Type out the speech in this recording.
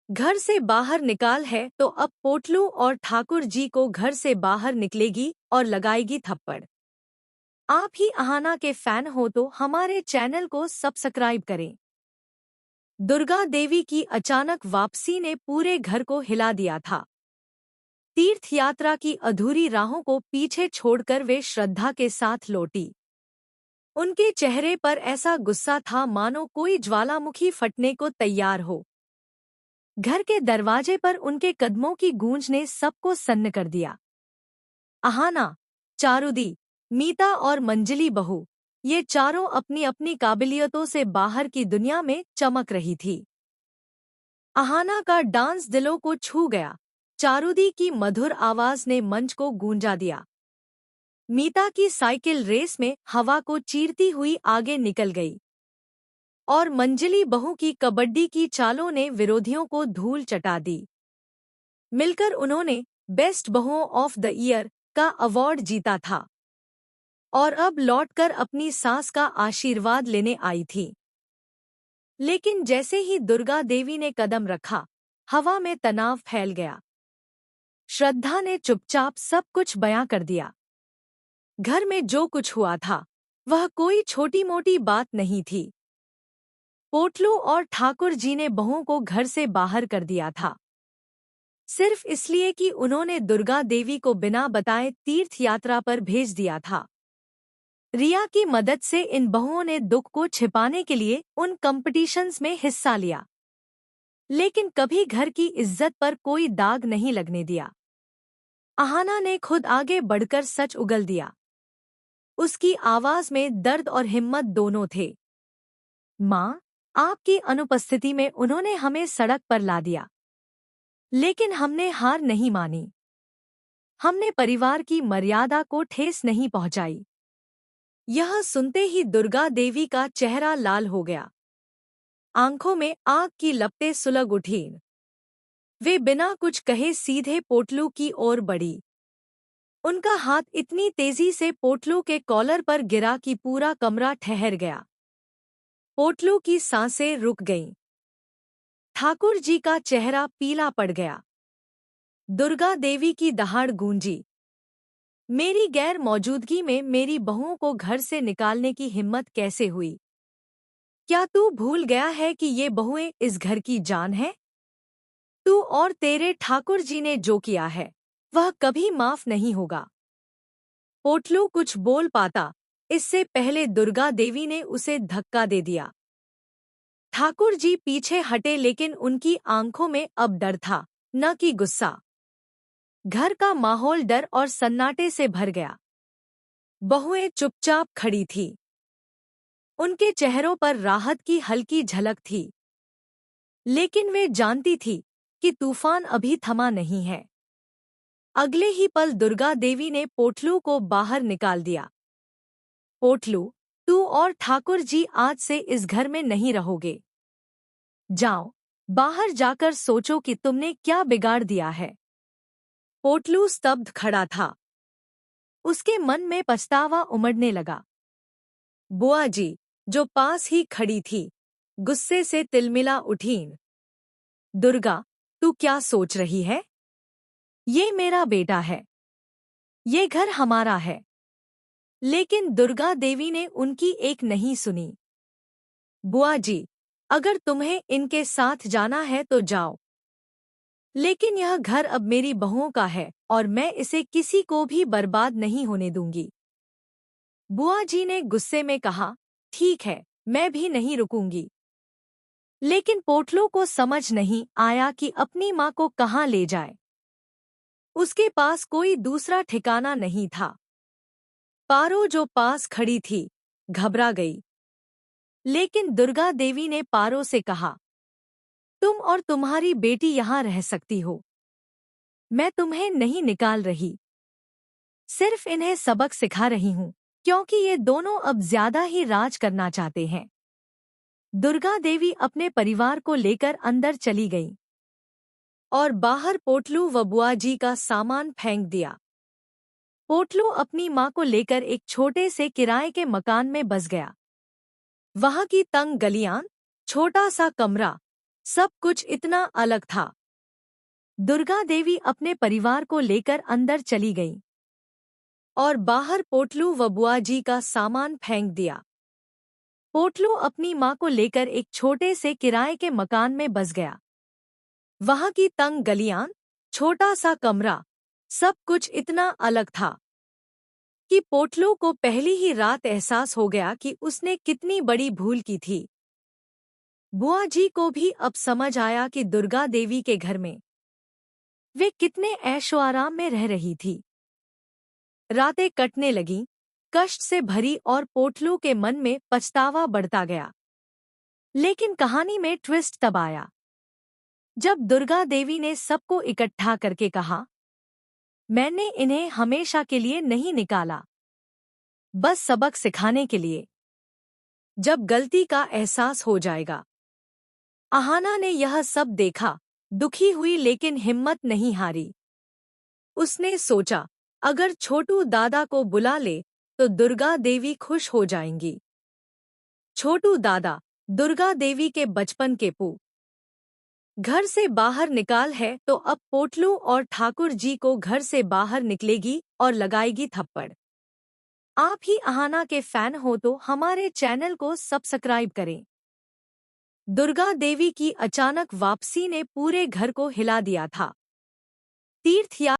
घर से बाहर निकाल है तो अब पोटलू और ठाकुर जी को घर से बाहर निकलेगी और लगाएगी थप्पड़। आप ही अहाना के फैन हो तो हमारे चैनल को सब्सक्राइब करें। दुर्गा देवी की अचानक वापसी ने पूरे घर को हिला दिया था। तीर्थ यात्रा की अधूरी राहों को पीछे छोड़कर वे श्रद्धा के साथ लौटी। उनके चेहरे पर ऐसा गुस्सा था मानो कोई ज्वालामुखी फटने को तैयार हो। घर के दरवाजे पर उनके कदमों की गूंज ने सबको सन्न कर दिया। अहाना, चारुदी, मीता और मंजली बहू, ये चारों अपनी अपनी काबिलियतों से बाहर की दुनिया में चमक रही थी। अहाना का डांस दिलों को छू गया। चारुदी की मधुर आवाज ने मंच को गूंजा दिया। मीता की साइकिल रेस में हवा को चीरती हुई आगे निकल गई और मंजली बहू की कबड्डी की चालों ने विरोधियों को धूल चटा दी। मिलकर उन्होंने बेस्ट बहुओं ऑफ द ईयर का अवार्ड जीता था और अब लौटकर अपनी सास का आशीर्वाद लेने आई थी। लेकिन जैसे ही दुर्गा देवी ने कदम रखा, हवा में तनाव फैल गया। श्रद्धा ने चुपचाप सब कुछ बयां कर दिया। घर में जो कुछ हुआ था वह कोई छोटी मोटी बात नहीं थी। पोटलू और ठाकुर जी ने बहुओं को घर से बाहर कर दिया था, सिर्फ इसलिए कि उन्होंने दुर्गा देवी को बिना बताए तीर्थ यात्रा पर भेज दिया था। रिया की मदद से इन बहुओं ने दुख को छिपाने के लिए उन कंपटीशंस में हिस्सा लिया, लेकिन कभी घर की इज्जत पर कोई दाग नहीं लगने दिया। अहाना ने खुद आगे बढ़कर सच उगल दिया। उसकी आवाज में दर्द और हिम्मत दोनों थे। माँ, आपकी अनुपस्थिति में उन्होंने हमें सड़क पर ला दिया, लेकिन हमने हार नहीं मानी। हमने परिवार की मर्यादा को ठेस नहीं पहुंचाई। यह सुनते ही दुर्गा देवी का चेहरा लाल हो गया। आंखों में आग की लपटें सुलग उठीं। वे बिना कुछ कहे सीधे पोटलू की ओर बढ़ी। उनका हाथ इतनी तेजी से पोटलू के कॉलर पर गिरा कि पूरा कमरा ठहर गया। पोटलू की सांसें रुक गईं। ठाकुर जी का चेहरा पीला पड़ गया। दुर्गा देवी की दहाड़ गूंजी। मेरी गैर मौजूदगी में मेरी बहुओं को घर से निकालने की हिम्मत कैसे हुई? क्या तू भूल गया है कि ये बहुएं इस घर की जान है? तू और तेरे ठाकुर जी ने जो किया है वह कभी माफ नहीं होगा। पोटलू कुछ बोल पाता, इससे पहले दुर्गा देवी ने उसे धक्का दे दिया। ठाकुर जी पीछे हटे, लेकिन उनकी आंखों में अब डर था, न कि गुस्सा। घर का माहौल डर और सन्नाटे से भर गया। बहुएं चुपचाप खड़ी थीं। उनके चेहरों पर राहत की हल्की झलक थी, लेकिन वे जानती थी कि तूफान अभी थमा नहीं है। अगले ही पल दुर्गा देवी ने पोटलू को बाहर निकाल दिया। पोटलू, तू और ठाकुर जी आज से इस घर में नहीं रहोगे। जाओ, बाहर जाकर सोचो कि तुमने क्या बिगाड़ दिया है। पोटलू स्तब्ध खड़ा था। उसके मन में पछतावा उमड़ने लगा। बुआ जी, जो पास ही खड़ी थी, गुस्से से तिलमिला उठीं। दुर्गा, तू क्या सोच रही है? ये मेरा बेटा है। ये घर हमारा है। लेकिन दुर्गा देवी ने उनकी एक नहीं सुनी। बुआ जी, अगर तुम्हें इनके साथ जाना है तो जाओ, लेकिन यह घर अब मेरी बहुओं का है और मैं इसे किसी को भी बर्बाद नहीं होने दूंगी। बुआ जी ने गुस्से में कहा, ठीक है, मैं भी नहीं रुकूंगी। लेकिन पोटलू को समझ नहीं आया कि अपनी माँ को कहाँ ले जाए। उसके पास कोई दूसरा ठिकाना नहीं था। पारो, जो पास खड़ी थी, घबरा गई। लेकिन दुर्गा देवी ने पारो से कहा, तुम और तुम्हारी बेटी यहाँ रह सकती हो। मैं तुम्हें नहीं निकाल रही, सिर्फ इन्हें सबक सिखा रही हूँ, क्योंकि ये दोनों अब ज्यादा ही राज करना चाहते हैं। दुर्गा देवी अपने परिवार को लेकर अंदर चली गई और बाहर पोटलू व बुआ जी का सामान फेंक दिया। पोटलू अपनी माँ को लेकर एक छोटे से किराए के मकान में बस गया। वहाँ की तंग गलियां, छोटा सा कमरा, सब कुछ इतना अलग था। दुर्गा देवी अपने परिवार को लेकर अंदर चली गईं और बाहर पोटलू व बुआ जी का सामान फेंक दिया। पोटलू अपनी माँ को लेकर एक छोटे से किराए के मकान में बस गया। वहां की तंग गलियां, छोटा सा कमरा, सब कुछ इतना अलग था कि पोटलू को पहली ही रात एहसास हो गया कि उसने कितनी बड़ी भूल की थी। बुआ जी को भी अब समझ आया कि दुर्गा देवी के घर में वे कितने ऐशो आराम में रह रही थी। रातें कटने लगीं, कष्ट से भरी, और पोटलू के मन में पछतावा बढ़ता गया। लेकिन कहानी में ट्विस्ट तब आया जब दुर्गा देवी ने सबको इकट्ठा करके कहा, मैंने इन्हें हमेशा के लिए नहीं निकाला, बस सबक सिखाने के लिए। जब गलती का एहसास हो जाएगा। आहाना ने यह सब देखा, दुखी हुई लेकिन हिम्मत नहीं हारी। उसने सोचा, अगर छोटू दादा को बुला ले तो दुर्गा देवी खुश हो जाएंगी। छोटू दादा, दुर्गा देवी के बचपन के पू, घर से बाहर निकाल है तो अब पोटलू और ठाकुर जी को घर से बाहर निकलेगी और लगाएगी थप्पड़। आप ही आहाना के फैन हो तो हमारे चैनल को सब्सक्राइब करें। दुर्गा देवी की अचानक वापसी ने पूरे घर को हिला दिया था। तीर्थ